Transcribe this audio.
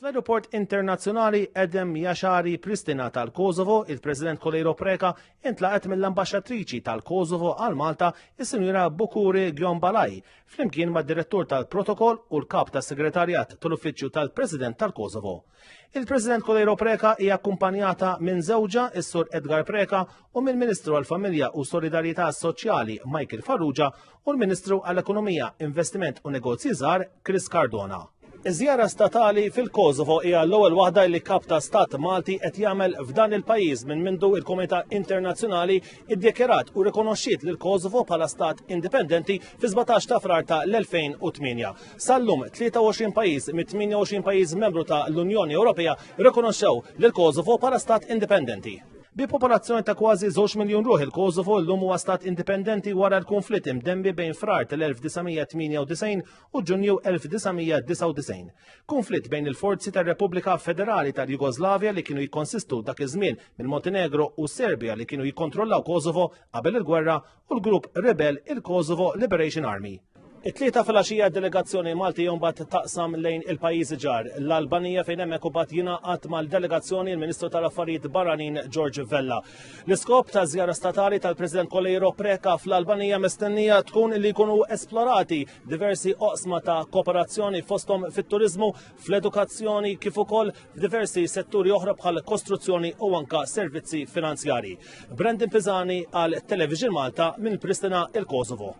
Fl-aeroport internazzjonali Edem Yashari Pristina tal-Kosovo, il-President Kolejro Preka intlaqet mill-Ambaxxatriċi tal-Kosovo għal Malta, is-Sinjura Bukuri Gjombalaj, flimkien mad-Direttur tal-Protokoll u l-Kap tas-Segretarjat tal-Uffiċċju tal-President tal-Kosovo. Il-President Kolejro Preka hija akkumpanjata minn żewġa is-Sur Edgar Preka u mill-Ministru għall-Familja u Solidarjetà Soċjali Michael Farrugia u l-Ministru għall-Ekonomija, Investiment u Negozji Żgħar Chris Cardona. Iż-żjara statali fil-Kosovo hija l-ewwel waħda li kap ta' Stat Malti qed jagħmel f'dan il-pajjiż minn mindu il-Komunità Internazzjonali iddikjarat u rikonoxxiet lil Kosovo bħala stat indipendenti fi 17 ta' frar ta' l-2008. Sal-lum 23 pajjiż mit-28 pajjiż membru ta' l-Unjoni Ewropea rikonoxxew lil Kosovo bħala stat indipendenti. Bi popolazzjoni ta' kważi 2 miljun ruħ, il-Kosovo llum huwa stat indipendenti wara l-konflitt imdembi bejn frar tal-1998 u Ġunju 1999. Konflitt bejn il-forzi tar-Repubblika Federali tal-Jugoslavja li kienu jikkonsistu dak iż-żmien minn Montenegro u Serbja li kienu jikkontrollaw Kosovo qabel il-gwerra u l-grupp rebel il-Kosovo Liberation Army. It-tlieta filgħaxija delegazzjoni Malti jombat taqsam lejn il-pajjiżi ġar. L-Albanija fejn hemmhekk imbagħad jingħaqad mal-delegazzjoni l-Ministru tal-Affarijiet Barranin George Vella. L-iskop ta' żjara statali tal-President Kolejro Preka fl-Albanija mistennija tkun li jkunu esplorati diversi oqsma ta' kooperazzjoni fosthom fit-turiżmu, fl-edukazzjoni kif ukoll f'diversi setturi oħra bħal kostruzzjoni u anke servizzi finanzjarji. Brendan Pisani għal Television Malta minn Pristina, il-Kosovo.